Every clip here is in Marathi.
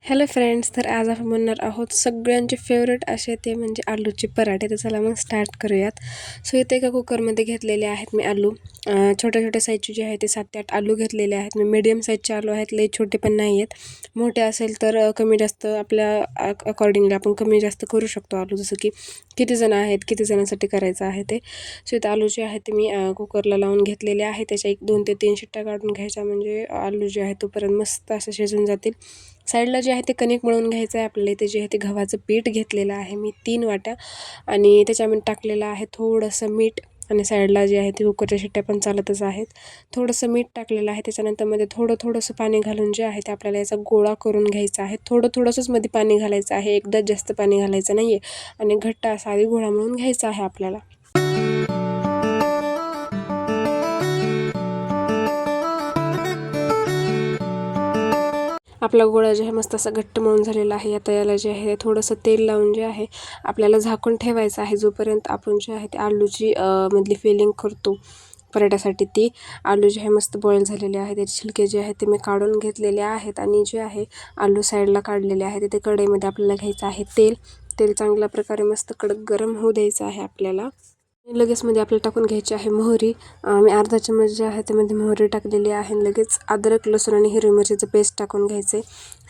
हॅलो फ्रेंड्स, तर आज आपण बनणार आहोत सगळ्यांचे फेवरेट असे ते म्हणजे आलूचे पराठे. तर चला मग स्टार्ट करूयात. सो इथे एका कुकरमध्ये घेतलेले आहेत मी आलू. छोट्या छोट्या साईजचे जे आहे ते 7 ते 8 आलू घेतलेले आहेत मी. मीडियम साईजचे आलू आहेत, लई छोटे पण नाही आहेत. मोठे असेल तर कमी जास्त आपल्या अकॉर्डिंगली आपण कमी जास्त करू शकतो आलू, जसं की किती जण आहेत, किती जणांसाठी करायचं आहे ते. सो इथे आलू जे आहे ते मी कुकरला लावून घेतलेले आहे. त्याच्या 1 2 ते 3 शिट्ट्या काढून घ्यायच्या, म्हणजे आलू जे आहे तोपर्यंत मस्त असं शिजून जातील. साईडला जे आहे ते कणिक मळून घ्यायचं आहे आपल्याला. इथे जे आहे ते गव्हाचं पीठ घेतलेलं आहे मी 3 वाट्या, आणि त्याच्यामध्ये टाकलेलं आहे थोडंसं मीठ. आणि साईडला जे आहे ते कुकरच्या शिट्ट्या पण चालतच आहेत. थोडंसं मीठ टाकलेलं आहे. त्याच्यानंतर मध्ये थोडंसं पाणी घालून जे आहे ते आपल्याला याचा गोळा करून घ्यायचा आहे. थोडंसंच मध्ये पाणी घालायचं आहे, एकदाच जास्त पाणी घालायचं नाही आहे. आणि घट्ट असा आधी गोळा मळून घ्यायचा आहे आपल्याला. आपला गोळा जे आहे मस्त असा घट्ट मळून झालेला आहे. आता याला जे आहे थोडंसं तेल लावून जे आहे आपल्याला झाकून ठेवायचं आहे, जोपर्यंत आपण जे आहे ते आलूची मधली फिलिंग करतो पराठ्यासाठी. ती आलू जे आहे मस्त बॉईल झालेले आहे. त्याचे छिलके जे आहेत ते मी काढून घेतलेले आहेत. आणि जे आहे आलू साईडला काढलेले आहे. तिथे कढईमध्ये आपल्याला घ्यायचं आहे तेल चांगल्या प्रकारे मस्त कडक गरम होऊ द्यायचं आहे आपल्याला. लगेच मध्ये आपल्याला टाकून घ्यायची आहे मोहरी. मी अर्धा चमच जे आहे त्यामध्ये मोहरी टाकलेली आहे. लगेच अद्रक, लसूण आणि हिरवी मिरचीचं पेस्ट टाकून घ्यायचे.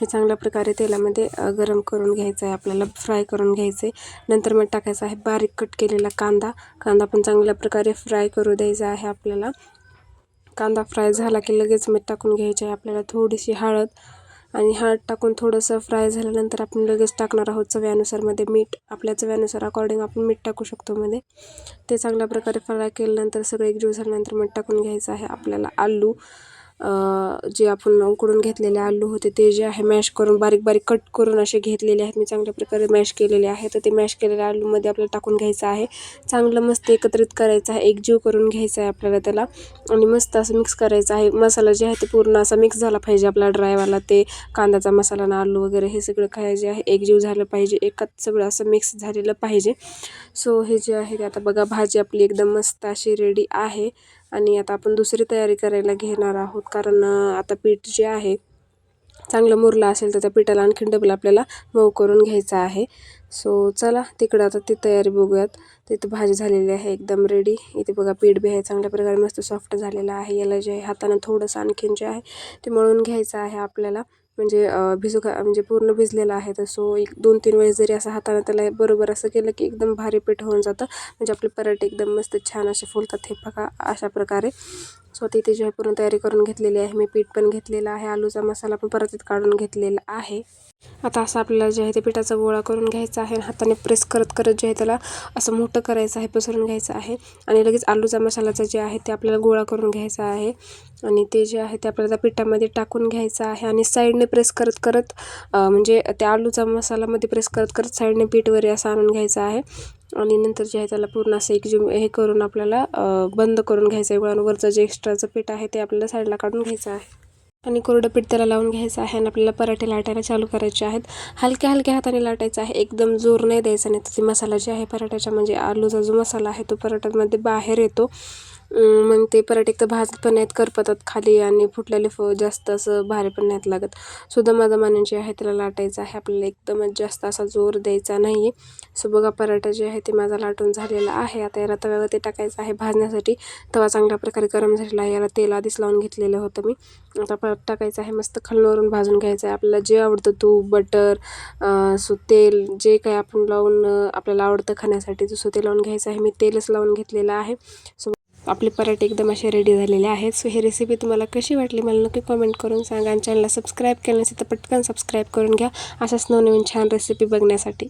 हे चांगल्या प्रकारे तेलामध्ये गरम करून घ्यायचं आहे आपल्याला, फ्राय करून घ्यायचे. नंतर मग टाकायचा आहे बारीक कट केलेला कांदा पण चांगल्या प्रकारे फ्राय करू द्यायचा आहे आपल्याला. कांदा फ्राय झाला की लगेच मीठ टाकून घ्यायचे आहे आपल्याला, थोडीशी हळद. आणि हळद टाकून थोडंसं फ्राय झाल्यानंतर आपण लगेच टाकणार आहोत चव्यानुसार मध्ये मीठ. आपल्या चव्यानुसार अकॉर्डिंग आपण मीठ टाकू शकतो मध्ये. ते चांगल्या प्रकारे फ्राय केल्यानंतर सगळं एकजीव झाल्यानंतर मीठ टाकून घ्यायचं आहे आपल्याला. आलू जे आपण उकडून घेतलेले आलू होते ते जे आहे मॅश करून बारीक कट करून असे घेतलेले आहेत मी, चांगल्या प्रकारे मॅश केलेले आहे. तर ते मॅश केलेल्या आलूमध्ये आपल्याला टाकून घ्यायचं आहे. चांगलं मस्त एकत्रित करायचं आहे, एकजीव करून घ्यायचं आहे आपल्याला त्याला. आणि मस्त असं मिक्स करायचं आहे. मसाला जे आहे ते पूर्ण असा मिक्स झाला पाहिजे आपला ड्रायवाला. ते कांद्याचा मसाला ना आलू वगैरे हे सगळं काय जे आहे एकजीव झालं पाहिजे, एकात सगळं असं मिक्स झालेलं पाहिजे. सो हे जे आहे ते आता बघा, भाजी आपली एकदम मस्त अशी रेडी आहे. आणि आता आपण दुसरी तयारी करायला घेणार आहोत, कारण आता पीठ जे आहे चांगलं मुरलं असेल तर त्या पिठाला आणखीन डबल आपल्याला मऊ करून घ्यायचं आहे. सो चला तिकडं आता ती तयारी बघूयात. तिथं भाजी झालेली आहे एकदम रेडी. इथे बघा पीठ बी आहे चांगल्या प्रकारे मस्त सॉफ्ट झालेलं आहे. याला जे आहे हातानं थोडंसं आणखीन जे आहे ते मळून घ्यायचं आहे आपल्याला. म्हणजे म्हणजे पूर्ण भिजलेलं आहे. तर सो 1 2 3 वेळेस जरी असं हातानं त्याला बरोबर असं केलं की एकदम भारी पीठ होऊन जातं. म्हणजे आपले पराठे एकदम मस्त छान असे फुलतात. हे बघा अशा प्रकारे. सो तिथे जे आहे पूर्ण तयारी करून घेतलेली आहे मी. पीठ पण घेतलेलं आहे, आलूचा मसाला पण परत काढून घेतलेला आहे. आता असं आपल्याला जे आहे ते पिठाचा गोळा करून घ्यायचा आहे. हाताने प्रेस करत जे आहे त्याला असं मोठं करायचं आहे, पसरून घ्यायचं आहे. आणि लगेच आलूचा मसालाचा जे आहे ते आपल्याला गोळा करून घ्यायचा आहे. आणि ते जे आहे ते आपल्याला पिठामध्ये टाकून घ्यायचं आहे. आणि साईडने प्रेस करत म्हणजे त्या आलूचा मसालामध्ये प्रेस करत साईडने पीठ वगैरे असं आणून घ्यायचं आहे. आणि नंतर जे आहे त्याला पूर्ण असं एकजीव हे करून आपल्याला बंद करून घ्यायचं आहे. वरचं जे एक्स्ट्राचं पीठ आहे ते आपल्याला साईडला काढून घ्यायचं आहे. आणि कोरडं पीठ त्याला लावून घ्यायचं आहे. आणि आपल्याला पराठे लाटायला चालू करायचे आहेत. हलक्या हाताने लाटायचं आहे, एकदम जोर नाही द्यायचा, नाही तर ते मसाला जे आहे पराठ्याच्या म्हणजे आलूचा जो मसाला आहे तो पराठ्यामध्ये बाहेर येतो. मग ते पराठे एक तर भाजत पण नाहीत, करपतात खाली, आणि फुटलेले जास्त असं भारी पण नाहीत लागत. दमादमाने जे आहे त्याला लाटायचं आहे आपल्याला, एकदमच जास्त असा जोर द्यायचा नाही. सो बघा पराठा जे आहे ते माझा लाटून झालेला आहे. आता याला तव्यावरती टाकायचं आहे भाजण्यासाठी. तवा चांगल्या प्रकारे गरम झालेला आहे. याला तेल आधीच लावून घेतलेलं होतं मी. आता परत टाकायचं आहे, मस्त खालून भाजून घ्यायचं आहे. आपल्याला जे आवडतं तूप, बटर, सो तेल जे काही आपण लावून आपल्याला आवडतं खाण्यासाठी तसं ते लावून घ्यायचं आहे. मी तेलच लावून घेतलेलं आहे. सो आपले पराठे एकदम असे रेडी झालेले आहेत. सो ही रेसिपी तुम्हाला कशी वाटली मला नक्की कमेंट करून सांगा. आणि चॅनलला सबस्क्राईब केलं नसेल तर पटकन सबस्क्राईब करून घ्या, अशाच नवनवीन छान रेसिपी बघण्यासाठी.